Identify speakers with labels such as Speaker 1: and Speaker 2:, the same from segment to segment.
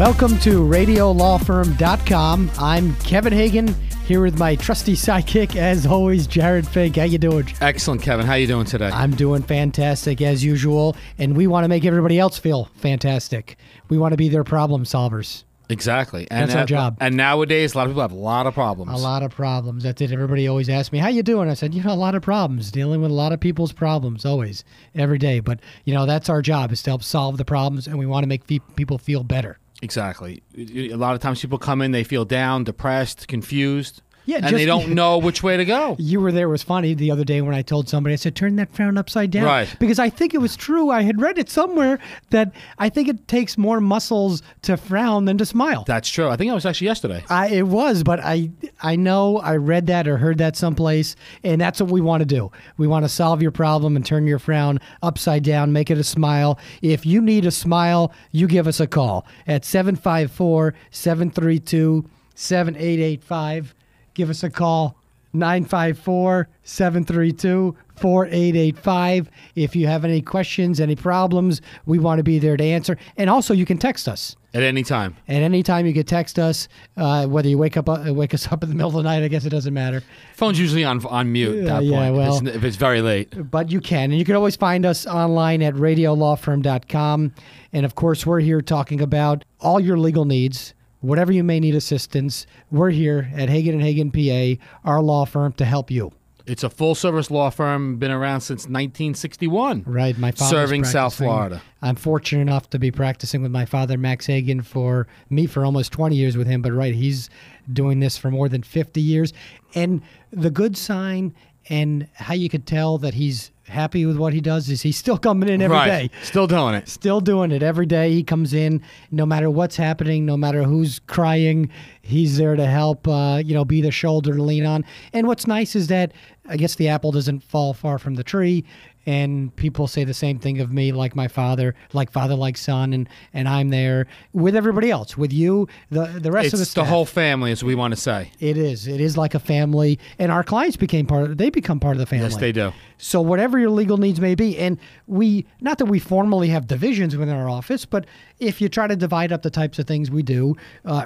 Speaker 1: Welcome to RadioLawFirm.com. I'm Kevin Hagen, here with my trusty sidekick, as always, Jared Fink. How you doing?
Speaker 2: Excellent, Kevin. How you doing today?
Speaker 1: I'm doing fantastic, as usual, and we want to make everybody else feel fantastic. We want to be their problem solvers.
Speaker 2: Exactly.
Speaker 1: That's our job.
Speaker 2: And nowadays, a lot of people have a lot of problems.
Speaker 1: A lot of problems. That's it. Everybody always asks me, how you doing? I said, a lot of problems. Dealing with a lot of people's problems, always, every day. But, that's our job, is to help solve the problems, and we want to make people feel better.
Speaker 2: Exactly. A lot of times people come in, they feel down, depressed, confused.
Speaker 1: Yeah,
Speaker 2: and they don't know which way to go.
Speaker 1: You were there. It was funny the other day when I told somebody, I said, turn that frown upside down.
Speaker 2: Right.
Speaker 1: Because I think it was true. I had read it somewhere that I think it takes more muscles to frown than to smile.
Speaker 2: That's true. I think it was actually yesterday.
Speaker 1: It was, but I know I read that or heard that someplace, and that's what we want to do. We want to solve your problem and turn your frown upside down, make it a smile. If you need a smile, you give us a call at 754-732-7885. Give us a call, 954-732-4885. If you have any questions, any problems, we want to be there to answer. And also, you can text us.
Speaker 2: At any time.
Speaker 1: At any time, you can text us, whether you wake us up in the middle of the night. I guess it doesn't matter.
Speaker 2: Phone's usually on mute at that point,
Speaker 1: well,
Speaker 2: if it's very late.
Speaker 1: But you can. And you can always find us online at RadioLawFirm.com. And, of course, we're here talking about all your legal needs. Whatever you may need assistance, we're here at Hagen Hagen, PA, our law firm, to help you.
Speaker 2: It's a full-service law firm, been around since 1961.
Speaker 1: Right, my father's
Speaker 2: serving South
Speaker 1: practicing.
Speaker 2: Florida.
Speaker 1: I'm fortunate enough to be practicing with my father, Max Hagen, for almost 20 years with him. But he's doing this for more than 50 years. And the good sign and how you could tell that he's happy with what he does is he's still coming in every day.
Speaker 2: Still doing it.
Speaker 1: Still doing it every day. He comes in, no matter what's happening, no matter who's crying, he's there to help, be the shoulder to lean on. And what's nice is that I guess the apple doesn't fall far from the tree. And people say the same thing of me, like my father, like son, and I'm there with everybody else, with you, the rest of the staff.
Speaker 2: It's the whole family, as we want to say.
Speaker 1: It is. It is like a family, and our clients become part of the family.
Speaker 2: Yes, they do.
Speaker 1: So whatever your legal needs may be, and not that we formally have divisions within our office, but if you try to divide up the types of things we do,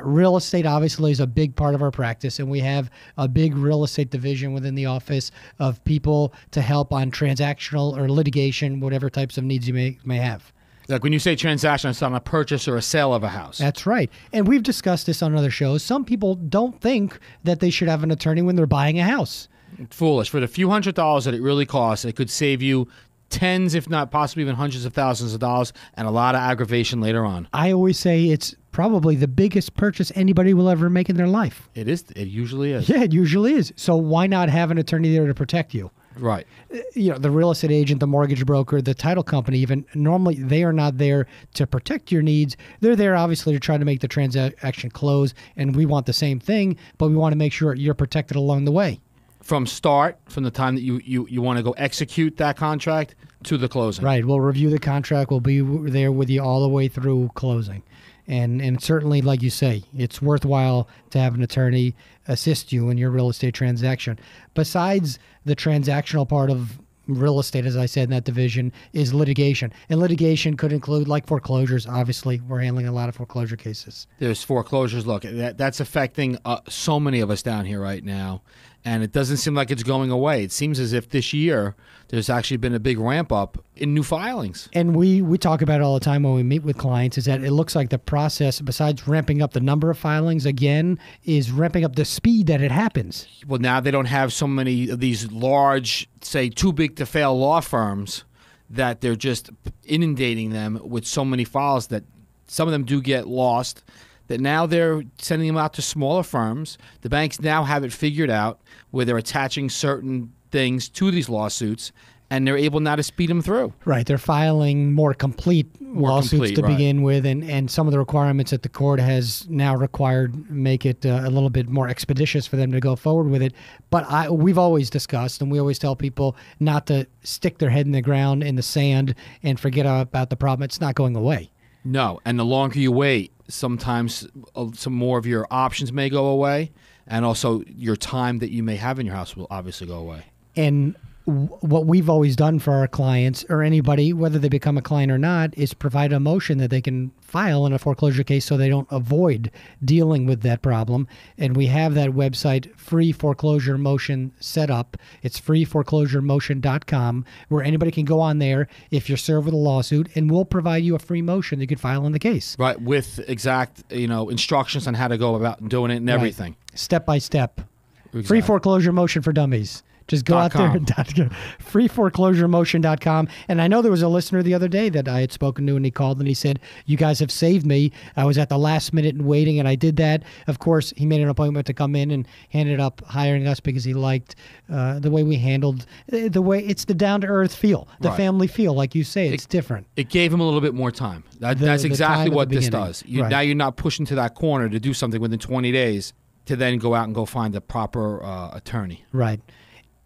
Speaker 1: real estate obviously is a big part of our practice, and we have a big real estate division within the office of people to help on transactional or litigation, whatever types of needs you may have.
Speaker 2: Like when you say transaction, it's on a purchase or a sale of a house.
Speaker 1: That's right. And we've discussed this on other shows. Some people don't think that they should have an attorney when they're buying a house.
Speaker 2: Foolish. For the few $100s that it really costs, it could save you tens, if not possibly even hundreds of thousands of dollars, and a lot of aggravation later on.
Speaker 1: I always say it's probably the biggest purchase anybody will ever make in their life.
Speaker 2: It is. It usually is.
Speaker 1: Yeah, it usually is. So why not have an attorney there to protect you?
Speaker 2: Right.
Speaker 1: The real estate agent, the mortgage broker, the title company, even normally they are not there to protect your needs. They're there obviously to try to make the transaction close, and we want the same thing, but we want to make sure you're protected along the way. From
Speaker 2: the time that you want to go execute that contract to the closing.
Speaker 1: Right. We'll review the contract. We'll be there with you all the way through closing. And certainly, like you say, it's worthwhile to have an attorney assist you in your real estate transaction. Besides the transactional part of real estate, as I said, in that division, is litigation. And litigation could include, like foreclosures. Obviously, we're handling a lot of foreclosure cases.
Speaker 2: There's foreclosures. Look, that's affecting so many of us down here right now. And it doesn't seem like it's going away. It seems as if this year there's actually been a big ramp up in new filings.
Speaker 1: And we talk about it all the time when we meet with clients, is that it looks like the process, besides ramping up the number of filings, again, is ramping up the speed that it happens.
Speaker 2: Well, now they don't have so many of these large, say, too big to fail law firms that they're just inundating them with so many files that some of them do get lost, that now they're sending them out to smaller firms. The banks now have it figured out where they're attaching certain things to these lawsuits, and they're able now to speed them through.
Speaker 1: Right. They're filing more complete lawsuits to begin with, and some of the requirements that the court has now required make it a little bit more expeditious for them to go forward with it. But we've always discussed, and we always tell people not to stick their head in the ground in the sand and forget about the problem. It's not going away.
Speaker 2: No, and the longer you wait, sometimes some more of your options may go away, and also your time that you may have in your house will obviously go away.
Speaker 1: And what we've always done for our clients or anybody, whether they become a client or not, is provide a motion that they can file in a foreclosure case so they don't avoid dealing with that problem. And we have that website, free foreclosure motion set up. It's freeforeclosuremotion.com, where anybody can go on there if you're served with a lawsuit, and we'll provide you a free motion you can file in the case.
Speaker 2: Right, with exact instructions on how to go about doing it and everything.
Speaker 1: Step by step.
Speaker 2: Exactly.
Speaker 1: Free foreclosure motion for dummies. Just go out there and freeforeclosuremotion.com. And I know there was a listener the other day that I had spoken to, and he called and he said, "You guys have saved me. I was at the last minute and waiting, and I did that." Of course, he made an appointment to come in and he ended up hiring us because he liked the way we handled it's the down-to-earth feel, the family feel. Like you say, it's different.
Speaker 2: It gave him a little bit more time. That's exactly what this does.
Speaker 1: Right.
Speaker 2: Now you're not pushing to that corner to do something within 20 days to then go out and go find a proper attorney.
Speaker 1: Right.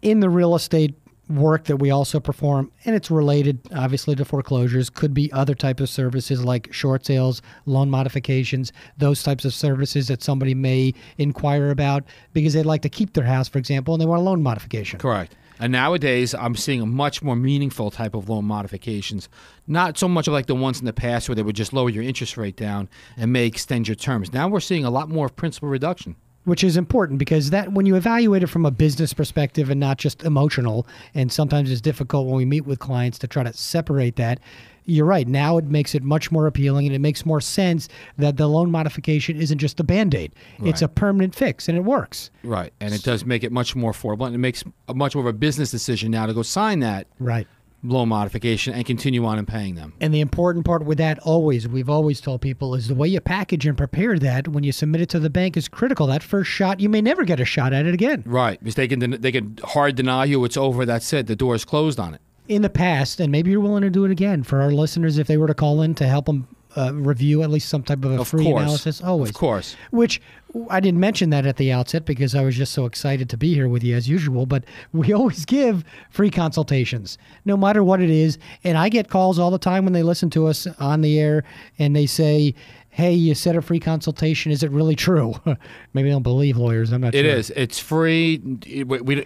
Speaker 1: In the real estate work that we also perform, and it's related obviously to foreclosures, could be other types of services like short sales, loan modifications, those types of services that somebody may inquire about because they'd like to keep their house, for example, and they want a loan modification.
Speaker 2: Correct. And nowadays, I'm seeing a much more meaningful type of loan modifications. Not so much like the ones in the past where they would just lower your interest rate down and may extend your terms. Now we're seeing a lot more of principal reduction.
Speaker 1: Which is important because that when you evaluate it from a business perspective and not just emotional, and sometimes it's difficult when we meet with clients to try to separate that, you're right. Now it makes it much more appealing, and it makes more sense that the loan modification isn't just a Band-Aid. Right. It's a permanent fix, and it works.
Speaker 2: Right, and it does make it much more affordable, and it makes much more of a business decision now to go sign that.
Speaker 1: Right.
Speaker 2: Loan modification and continue on and paying them.
Speaker 1: And the important part with that we've always told people, is the way you package and prepare that when you submit it to the bank is critical. That first shot, you may never get a shot at it again.
Speaker 2: Right, because they can hard deny you, it's over, that's it, the door is closed on it.
Speaker 1: In the past, and maybe you're willing to do it again, for our listeners, if they were to call in to help them review at least some type of a free analysis, always.
Speaker 2: Of course.
Speaker 1: Which I didn't mention that at the outset because I was just so excited to be here with you as usual, but we always give free consultations, no matter what it is. And I get calls all the time when they listen to us on the air and they say, "Hey, you said a free consultation. Is it really true?" Maybe they don't believe lawyers. I'm not sure.
Speaker 2: It is. It's free.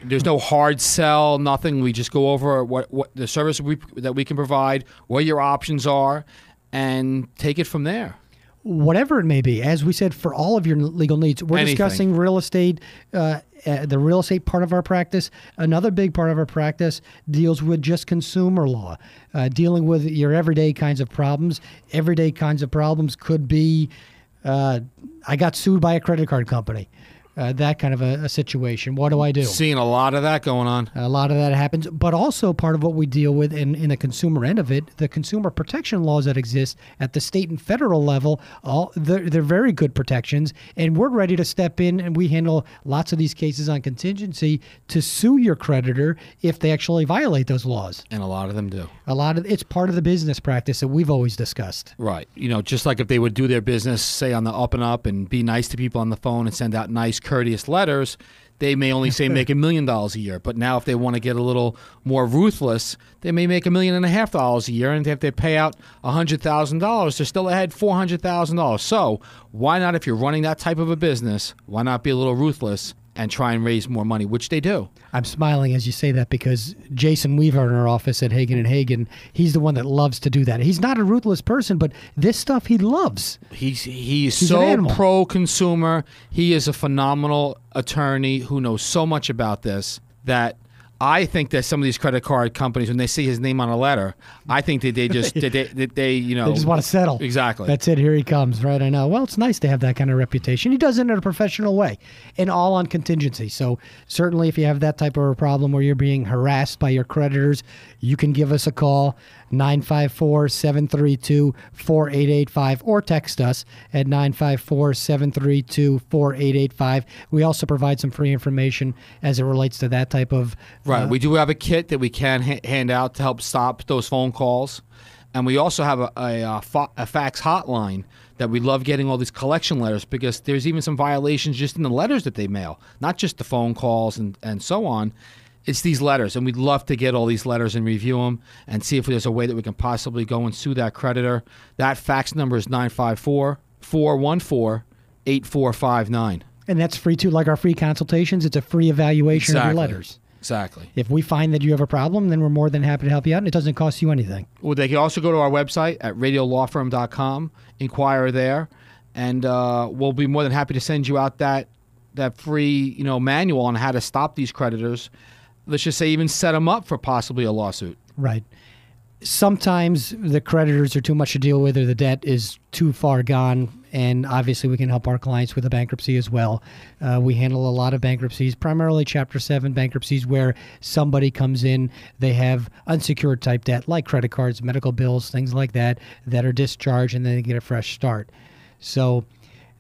Speaker 2: There's no hard sell, nothing. We just go over what the service that we can provide, what your options are, and take it from there.
Speaker 1: Whatever it may be, as we said, for all of your legal needs. We're discussing real estate, the real estate part of our practice. Another big part of our practice deals with just consumer law, dealing with your everyday kinds of problems. Everyday kinds of problems could be, I got sued by a credit card company. That kind of a situation. What do I do?
Speaker 2: Seeing a lot of that going on.
Speaker 1: A lot of that happens. But also part of what we deal with in the consumer end of it, the consumer protection laws that exist at the state and federal level, they're very good protections. And we're ready to step in, and we handle lots of these cases on contingency to sue your creditor if they actually violate those laws.
Speaker 2: And a lot of them do.
Speaker 1: It's part of the business practice that we've always discussed.
Speaker 2: Right. Just like if they would do their business, say on the up and up, and be nice to people on the phone and send out nice, courteous letters, they may only say make $1 million a year. But now if they want to get a little more ruthless, they may make $1.5 million a year. And if they pay out $100,000, they're still ahead $400,000. So why not, if you're running that type of a business, why not be a little ruthless and try and raise more money, which they do.
Speaker 1: I'm smiling as you say that because Jason Weaver in our office at Hagen and Hagen, he's the one that loves to do that. He's not a ruthless person, but this stuff he loves.
Speaker 2: He's so pro-consumer. He is a phenomenal attorney who knows so much about this that I think that some of these credit card companies, when they see his name on a letter, I think that they just they just
Speaker 1: want to settle.
Speaker 2: Exactly.
Speaker 1: That's it. Here he comes. Right. I know. Well, it's nice to have that kind of reputation. He does it in a professional way, and all on contingency. So certainly, if you have that type of a problem where you're being harassed by your creditors, you can give us a call. 954-732-4885 or text us at 954-732-4885. We also provide some free information as it relates to that type of...
Speaker 2: Right. We do have a kit that we can hand out to help stop those phone calls. And we also have a fax hotline that we love getting all these collection letters because there's even some violations just in the letters that they mail, not just the phone calls and so on. It's these letters, and we'd love to get all these letters and review them and see if there's a way that we can possibly go and sue that creditor. That fax number is 954-414-8459.
Speaker 1: And that's free too, like our free consultations. It's a free evaluation of your letters.
Speaker 2: Exactly.
Speaker 1: If we find that you have a problem, then we're more than happy to help you out, and it doesn't cost you anything.
Speaker 2: Well, they can also go to our website at radiolawfirm.com, inquire there, and we'll be more than happy to send you out that free manual on how to stop these creditors. Let's just say even set them up for possibly a lawsuit.
Speaker 1: Right. Sometimes the creditors are too much to deal with, or the debt is too far gone, and obviously we can help our clients with a bankruptcy as well. We handle a lot of bankruptcies, primarily Chapter 7 bankruptcies, where somebody comes in, they have unsecured type debt like credit cards, medical bills, things like that are discharged, and then they get a fresh start. So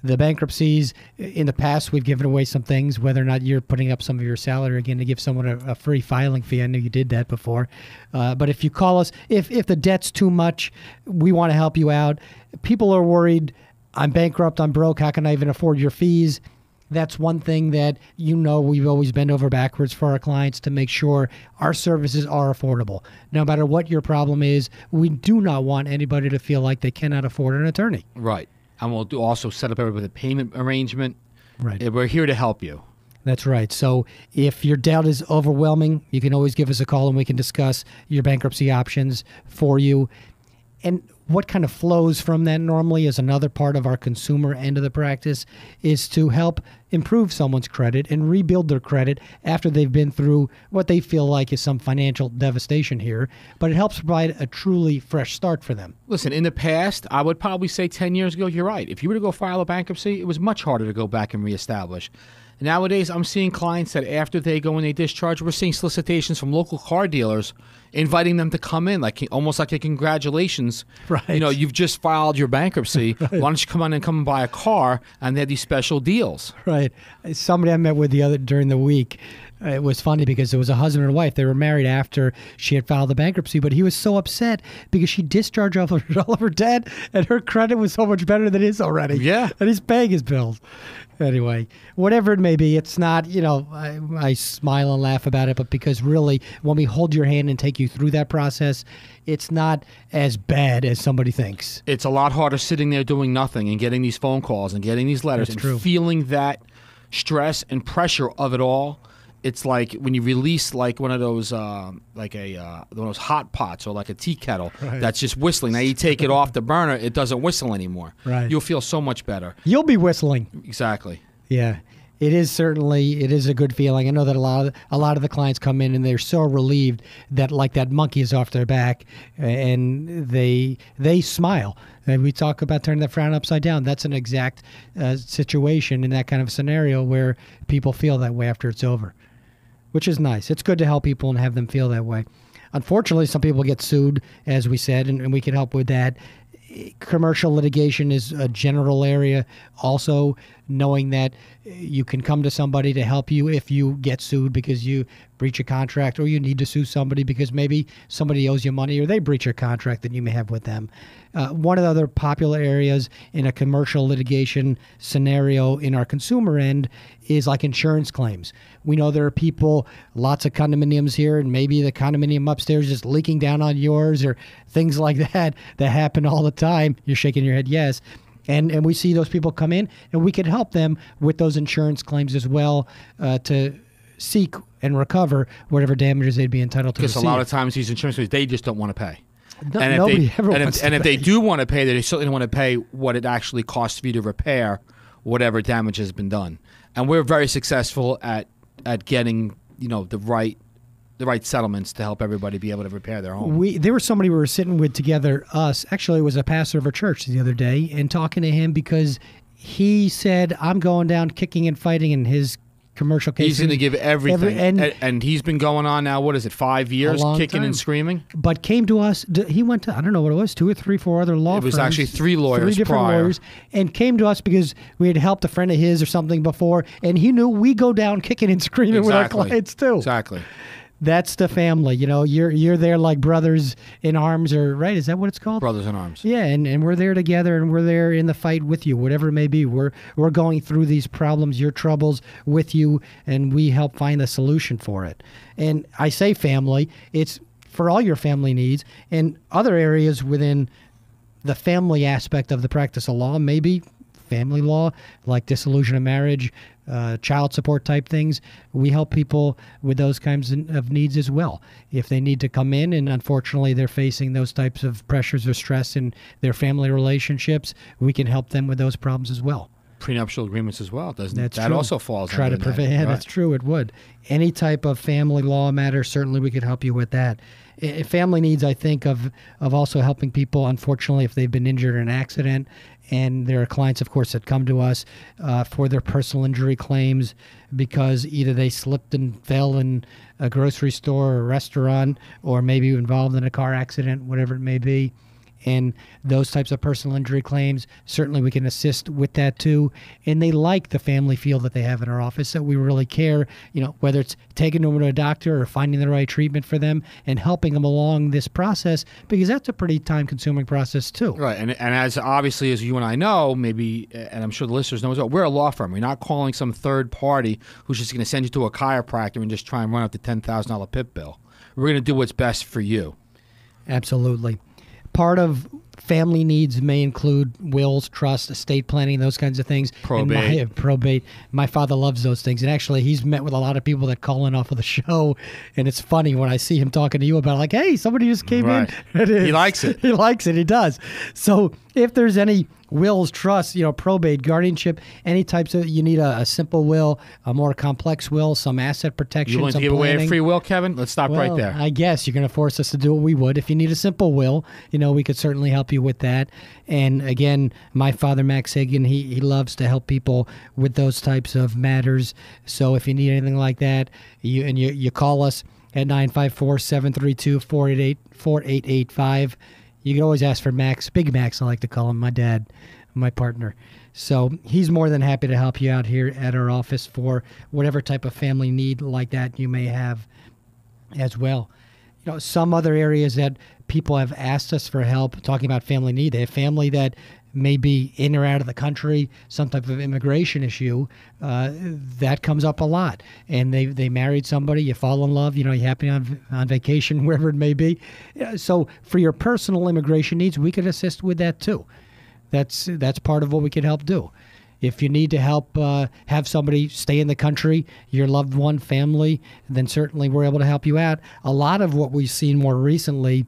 Speaker 1: the bankruptcies, in the past, we've given away some things, whether or not you're putting up some of your salary, again, to give someone a free filing fee. I know you did that before. But if you call us, if the debt's too much, we want to help you out. People are worried, I'm bankrupt, I'm broke, how can I even afford your fees? That's one thing that we've always bent over backwards for our clients to make sure our services are affordable. No matter what your problem is, we do not want anybody to feel like they cannot afford an attorney.
Speaker 2: Right. And we'll also set up everybody with a payment arrangement.
Speaker 1: Right.
Speaker 2: We're here to help you.
Speaker 1: That's right. So if your doubt is overwhelming, you can always give us a call and we can discuss your bankruptcy options for you. And what kind of flows from that normally is another part of our consumer end of the practice is to help improve someone's credit and rebuild their credit after they've been through what they feel like is some financial devastation here. But it helps provide a truly fresh start for them.
Speaker 2: Listen, in the past, I would probably say 10 years ago, you're right. If you were to go file a bankruptcy, it was much harder to go back and reestablish. Nowadays, I'm seeing clients that after they go and they discharge, we're seeing solicitations from local car dealers inviting them to come in, like almost like a congratulations.
Speaker 1: Right.
Speaker 2: You've just filed your bankruptcy. Right. Why don't you come on and come and buy a car? And they had these special deals.
Speaker 1: Right. Somebody I met with during the week, it was funny because it was a husband and wife. They were married after she had filed the bankruptcy, but he was so upset because she discharged all of her debt and her credit was so much better than his already.
Speaker 2: Yeah.
Speaker 1: And he's paying his bills. Anyway, whatever it may be, it's not, I smile and laugh about it, but because really when we hold your hand and take you through that process, it's not as bad as somebody thinks.
Speaker 2: It's a lot harder sitting there doing nothing and getting these phone calls and getting these letters.
Speaker 1: That's
Speaker 2: and
Speaker 1: true.
Speaker 2: Feeling that stress and pressure of it all. It's like when you release like one of those one of those hot pots or like a tea kettle that's just whistling. Now you take it off the burner, it doesn't whistle anymore.
Speaker 1: Right.
Speaker 2: You'll feel so much better.
Speaker 1: You'll be whistling.
Speaker 2: Exactly.
Speaker 1: Yeah. It is a good feeling. I know that a lot of the clients come in and they're so relieved that like that monkey is off their back and they smile. And we talk about turning the frown upside down. That's an exact situation in that kind of scenario where people feel that way after it's over, which is nice. It's good to help people and have them feel that way. Unfortunately, some people get sued, as we said, and we can help with that. Commercial litigation is a general area. Also, knowing that you can come to somebody to help you if you get sued because you breach a contract or you need to sue somebody because maybe somebody owes you money or they breach a contract that you may have with them. One of the other popular areas in a commercial litigation scenario in our consumer end is like insurance claims. We know there are people, lots of condominiums here, and maybe the condominium upstairs is leaking down on yours or things like that happen all the time. You're shaking your head, yes. And we see those people come in, and we can help them with those insurance claims as well to seek and recover whatever damages they'd be entitled to receive.
Speaker 2: Because a lot of times these insurance companies, they just don't want to pay.
Speaker 1: No, nobody ever wants to pay.
Speaker 2: And if they do want to pay, they certainly don't want to pay what it actually costs for you to repair whatever damage has been done. And we're very successful at getting the right settlements to help everybody be able to repair their home.
Speaker 1: There was somebody we were sitting with together, actually it was a pastor of a church the other day, and talking to him because he said, I'm going down kicking and fighting in his commercial case.
Speaker 2: He's going to give everything. And he's been going on now, 5 years, kicking
Speaker 1: time.
Speaker 2: And screaming?
Speaker 1: But came to us, he went to, I don't know what it was, 2 or 3, 4 other law firms.
Speaker 2: It was actually 3 lawyers
Speaker 1: 3 different
Speaker 2: prior.
Speaker 1: lawyers, and came to us because we had helped a friend of his or something before, and he knew we go down kicking and screaming with our clients too.
Speaker 2: Exactly.
Speaker 1: That's the family. You're there like brothers in arms, or right? Is that what it's called?
Speaker 2: Brothers in arms.
Speaker 1: Yeah, and we're there together, and we're there in the fight with you, whatever it may be. We're going through these problems, your troubles with you, and we help find a solution for it. And I say family, it's for all your family needs and other areas within the family aspect of the practice of law, maybe family law, like dissolution of marriage, child support type things. We help people with those kinds of needs as well. If they need to come in and unfortunately they're facing those types of pressures or stress in their family relationships, we can help them with those problems as well.
Speaker 2: Prenuptial agreements as well, doesn't
Speaker 1: That's
Speaker 2: that
Speaker 1: true.
Speaker 2: also falls
Speaker 1: Try to
Speaker 2: under
Speaker 1: prevent.
Speaker 2: that,
Speaker 1: Yeah,
Speaker 2: right?
Speaker 1: that's true. It would. Any type of family law matter, certainly we could help you with that. Family needs, I think, of also helping people, unfortunately, if they've been injured in an accident. And there are clients, of course, that come to us for their personal injury claims because either they slipped and fell in a grocery store or a restaurant, or maybe involved in a car accident, whatever it may be. And those types of personal injury claims, certainly we can assist with that too. And they like the family feel that they have in our office, that we really care, whether it's taking them to a doctor or finding the right treatment for them and helping them along this process, because that's a pretty time-consuming process too.
Speaker 2: Right, and as obviously as you and I know, maybe, and I'm sure the listeners know as well, we're a law firm. We're not calling some third party who's just going to send you to a chiropractor and just try and run up the $10,000 PIP bill. We're going to do what's best for you.
Speaker 1: Absolutely. Part of family needs may include wills, trust, estate planning, those kinds of things.
Speaker 2: Probate.
Speaker 1: Probate. My father loves those things. And actually, he's met with a lot of people that call in off of the show. And it's funny when I see him talking to you about, like, hey, somebody just came in.
Speaker 2: He likes it.
Speaker 1: He likes it. He does. So if there's any wills, trusts, probate, guardianship, any types of, you need a simple will, a more complex will, some asset protection,
Speaker 2: You willing
Speaker 1: some
Speaker 2: to give away a
Speaker 1: planning.
Speaker 2: free will, Kevin? Let's stop right there.
Speaker 1: I guess you're going to force us to do what we would. If you need a simple will, we could certainly help you with that. And again, my father, Max Hagen, he loves to help people with those types of matters. So if you need anything like that, you call us at 954-732-4885. You can always ask for Max, Big Max, I like to call him, my dad, my partner. So he's more than happy to help you out here at our office for whatever type of family need like that you may have as well. Some other areas that people have asked us for help talking about family need. They have family that may be in or out of the country, some type of immigration issue, that comes up a lot. And they married somebody, you fall in love, you happen on vacation, wherever it may be. So for your personal immigration needs, we could assist with that too. That's part of what we can help do. If you need to help have somebody stay in the country, your loved one, family, then certainly we're able to help you out. A lot of what we've seen more recently,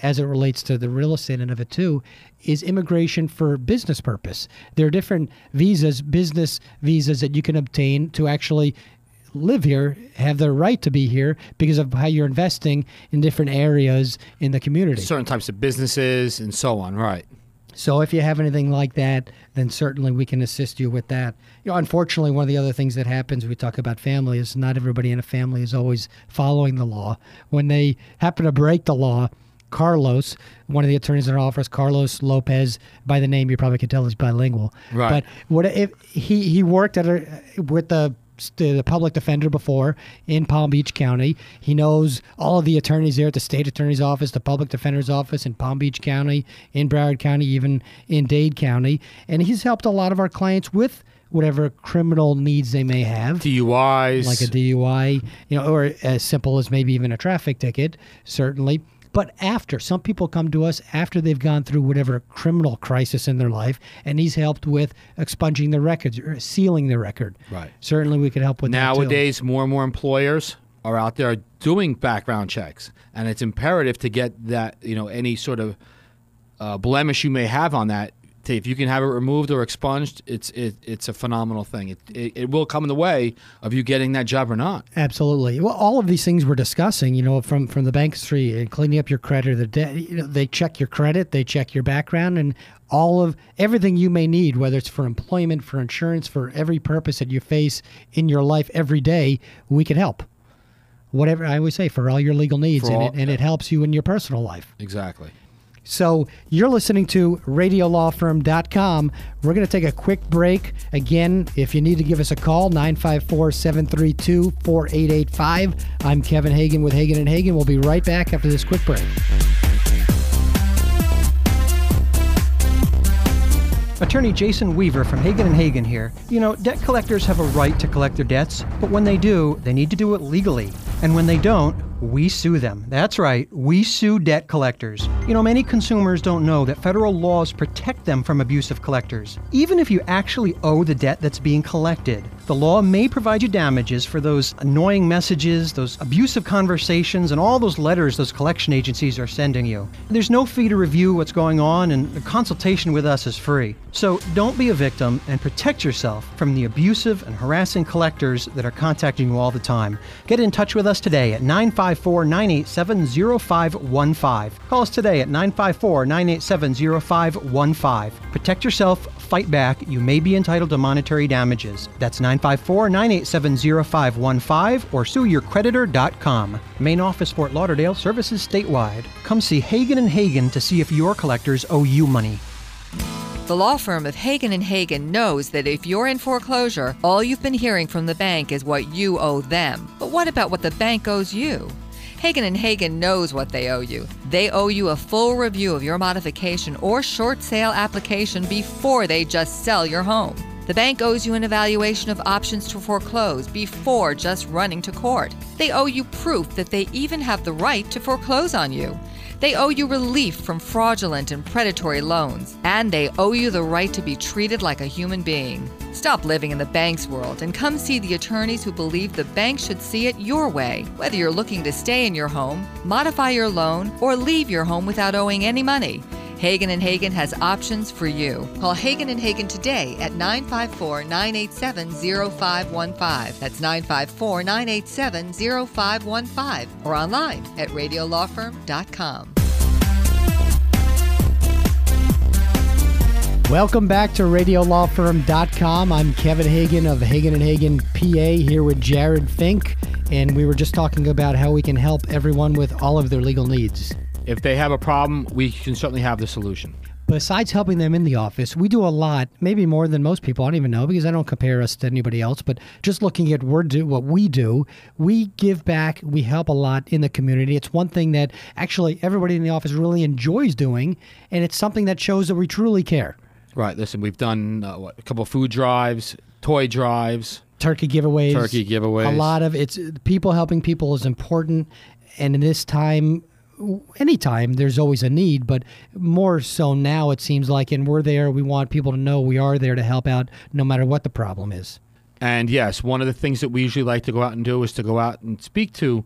Speaker 1: as it relates to the real estate end of it too, is immigration for business purpose. There are different visas, business visas that you can obtain to actually live here, have the right to be here because of how you're investing in different areas in the community.
Speaker 2: Certain types of businesses and so on, right.
Speaker 1: So if you have anything like that, then certainly we can assist you with that. Unfortunately, one of the other things that happens when we talk about family is not everybody in a family is always following the law. When they happen to break the law, Carlos, one of the attorneys in our office, Carlos Lopez, by the name you probably can tell he's bilingual.
Speaker 2: Right.
Speaker 1: But what if he worked with the public defender before in Palm Beach County. He knows all of the attorneys there at the state attorney's office, the public defender's office in Palm Beach County, in Broward County, even in Dade County. And he's helped a lot of our clients with whatever criminal needs they may have.
Speaker 2: DUIs.
Speaker 1: Like a DUI, or as simple as maybe even a traffic ticket, certainly. But after, some people come to us after they've gone through whatever criminal crisis in their life, and he's helped with expunging the records or sealing the record.
Speaker 2: Right.
Speaker 1: Certainly we could help with that too.
Speaker 2: Nowadays, more and more employers are out there doing background checks, and it's imperative to get that, any sort of blemish you may have on that. If you can have it removed or expunged, it's a phenomenal thing. It will come in the way of you getting that job or not.
Speaker 1: Absolutely. Well, all of these things we're discussing, from the bankruptcy and cleaning up your credit, the debt, they check your credit, they check your background, and all of everything you may need, whether it's for employment, for insurance, for every purpose that you face in your life every day, we can help. Whatever I always say, for all your legal needs, and it helps you in your personal life.
Speaker 2: Exactly.
Speaker 1: So you're listening to RadioLawFirm.com. We're going to take a quick break. Again, if you need to give us a call, 954-732-4885. I'm Kevin Hagen with Hagen and Hagen. We'll be right back after this quick break.
Speaker 3: Attorney Jason Weaver from Hagen and Hagen here. Debt collectors have a right to collect their debts, but when they do, they need to do it legally. And when they don't, We sue them. That's right, we sue debt collectors. You know, many consumers don't know that federal laws protect them from abusive collectors. Even if you actually owe the debt that's being collected, the law may provide you damages for those annoying messages, those abusive conversations, and all those letters those collection agencies are sending you. There's no fee to review what's going on, and the consultation with us is free. So don't be a victim and protect yourself from the abusive and harassing collectors that are contacting you all the time. Get in touch with us today at 954-987-0515. Call us today at 954-987-0515. Protect yourself, fight back. You may be entitled to monetary damages. That's 954-987-0515 or sueyourcreditor.com. Main office, Fort Lauderdale, services statewide. Come see Hagen and Hagen to see if your collectors owe you money.
Speaker 4: The law firm of Hagen and Hagen knows that if you're in foreclosure, all you've been hearing from the bank is what you owe them. But what about what the bank owes you? Hagen and Hagen knows what they owe you. They owe you a full review of your modification or short sale application before they just sell your home. The bank owes you an evaluation of options to foreclose before just running to court. They owe you proof that they even have the right to foreclose on you. They owe you relief from fraudulent and predatory loans. And they owe you the right to be treated like a human being. Stop living in the bank's world and come see the attorneys who believe the bank should see it your way. Whether you're looking to stay in your home, modify your loan, or leave your home without owing any money, Hagen and Hagen has options for you. Call Hagen and Hagen today at 954-987-0515. That's 954-987-0515 or online at radiolawfirm.com.
Speaker 1: Welcome back to radiolawfirm.com. I'm Kevin Hagen of Hagen and Hagen PA here with Jared Fink, and we were just talking about how we can help everyone with all of their legal needs.
Speaker 2: If they have a problem, we can certainly have the solution.
Speaker 1: Besides helping them in the office, we do a lot, maybe more than most people. I don't even know because I don't compare us to anybody else. But just looking at what we do, we give back, we help a lot in the community. It's one thing that actually everybody in the office really enjoys doing, and it's something that shows that we truly care.
Speaker 2: Right. Listen, we've done a couple of food drives, toy drives.
Speaker 1: Turkey giveaways.
Speaker 2: A
Speaker 1: lot of it's people helping people is important. And in this time, anytime there's always a need, but more so now it seems like, and we're there, we want people to know we are there to help out no matter what the problem is.
Speaker 2: And yes, one of the things that we usually like to go out and do is to go out and speak to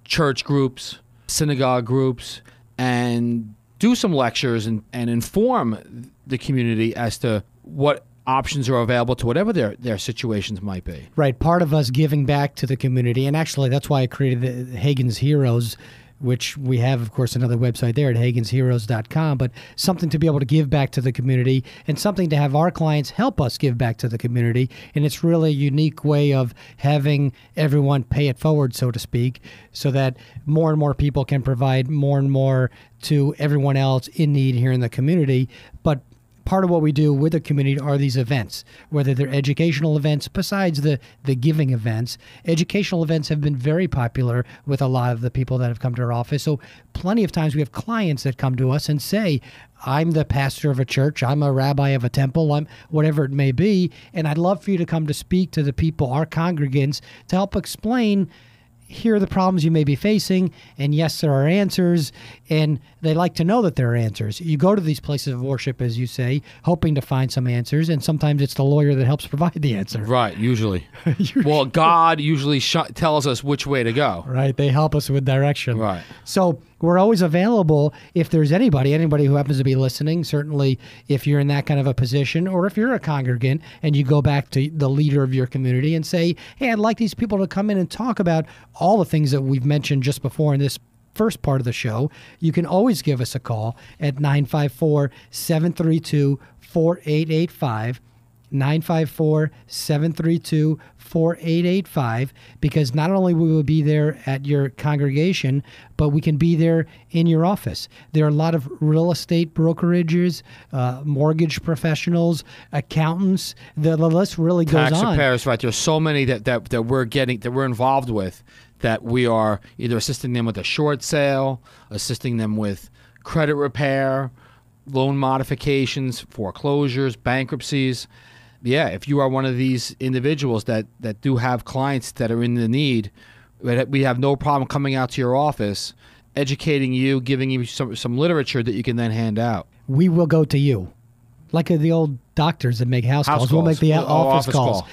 Speaker 2: church groups, synagogue groups, and do some lectures and inform the community as to what options are available to whatever their situations might be.
Speaker 1: Right. Part of us giving back to the community, and actually that's why I created the Hagen's Heroes, which we have, of course, another website there at hagensheroes.com, but something to be able to give back to the community and something to have our clients help us give back to the community. And it's really a unique way of having everyone pay it forward, so to speak, so that more and more people can provide more and more to everyone else in need here in the community. But part of what we do with the community are these events, whether they're educational events besides the giving events. Educational events have been very popular with a lot of the people that have come to our office. So plenty of times we have clients that come to us and say, I'm the pastor of a church, I'm a rabbi of a temple, I'm whatever it may be, and I'd love for you to come to speak to the people, our congregants, to help explain, here are the problems you may be facing, and yes, there are answers, and they like to know that there are answers. You go to these places of worship, as you say, hoping to find some answers, and sometimes it's the lawyer that helps provide the answer.
Speaker 2: Right, usually. Well, God usually tells us which way to go.
Speaker 1: Right, they help us with direction.
Speaker 2: Right.
Speaker 1: So we're always available if there's anybody who happens to be listening, certainly if you're in that kind of a position, or if you're a congregant and you go back to the leader of your community and say, hey, I'd like these people to come in and talk about all the things that we've mentioned just before in this first part of the show. You can always give us a call at 954-732-4885, 954-732-4885, because not only will we be there at your congregation, but we can be there in your office. There are a lot of real estate brokerages, mortgage professionals, accountants. The list really goes
Speaker 2: Tax
Speaker 1: on.
Speaker 2: repairs, right? There's so many that we're involved with, that we are either assisting them with a short sale, assisting them with credit repair, loan modifications, foreclosures, bankruptcies. Yeah, if you are one of these individuals that do have clients that are in the need, We have no problem coming out to your office, educating you, giving you some literature that you can then hand out.
Speaker 1: We will go to you. Like the old doctors that make house calls. We'll make the office calls.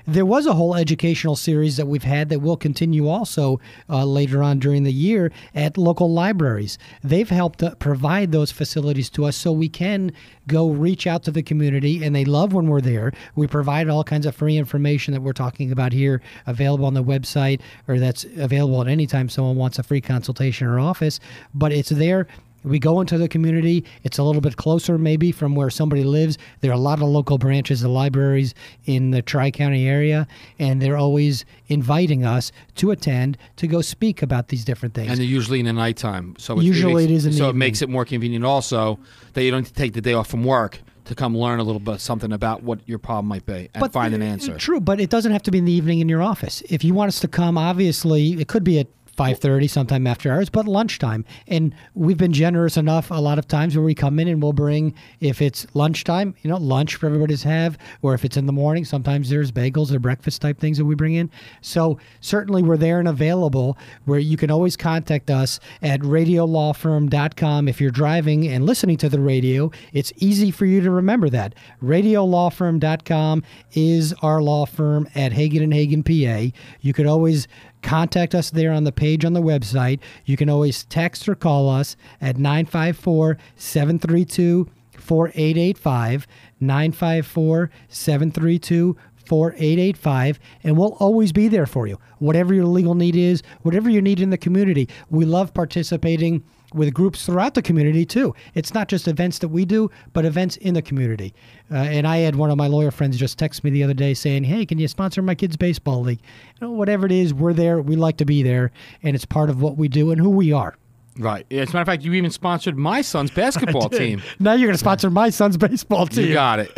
Speaker 1: There was a whole educational series that we've had that will continue also later on during the year at local libraries. They've helped provide those facilities to us so we can go reach out to the community, and they love when we're there. We provide all kinds of free information that we're talking about here, available on the website, or that's available at any time someone wants a free consultation or office, but it's there. We go into the community. It's a little bit closer maybe from where somebody lives. There are a lot of local branches of libraries in the Tri-County area, and they're always inviting us to attend to go speak about these different things.
Speaker 2: And they're usually in the nighttime. So
Speaker 1: it
Speaker 2: makes it more convenient also that you don't have to take the day off from work to come learn a little bit something about what your problem might be and find an answer.
Speaker 1: True, but it doesn't have to be in the evening in your office. If you want us to come, obviously, it could be at 5:30, sometime after hours, but lunchtime. And we've been generous enough a lot of times where we come in and we'll bring, if it's lunchtime, lunch for everybody to have, or if it's in the morning, sometimes there's bagels or breakfast type things that we bring in. So certainly we're there and available, where you can always contact us at radiolawfirm.com. If you're driving and listening to the radio, it's easy for you to remember that. Radiolawfirm.com is our law firm at Hagen and Hagen, PA. You could always contact us there on the page on the website. You can always text or call us at 954-732-4885, 954-732-4885, and we'll always be there for you. Whatever your legal need is, whatever you need in the community. We love participating with groups throughout the community too. It's not just events that we do, but events in the community. And I had one of my lawyer friends just text me the other day saying, hey, can you sponsor my kids' baseball league? Whatever it is, we're there. We like to be there, and it's part of what we do and who we are.
Speaker 2: Right. As a matter of fact, you even sponsored my son's basketball team.
Speaker 1: Now you're going to sponsor my son's baseball team.
Speaker 2: You got it.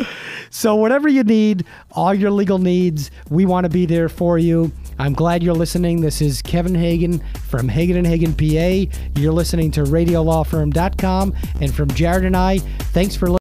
Speaker 1: So whatever you need, all your legal needs, we want to be there for you. I'm glad you're listening. This is Kevin Hagen from Hagen and Hagen, PA. You're listening to radiolawfirm.com. And from Jared and I, thanks for listening.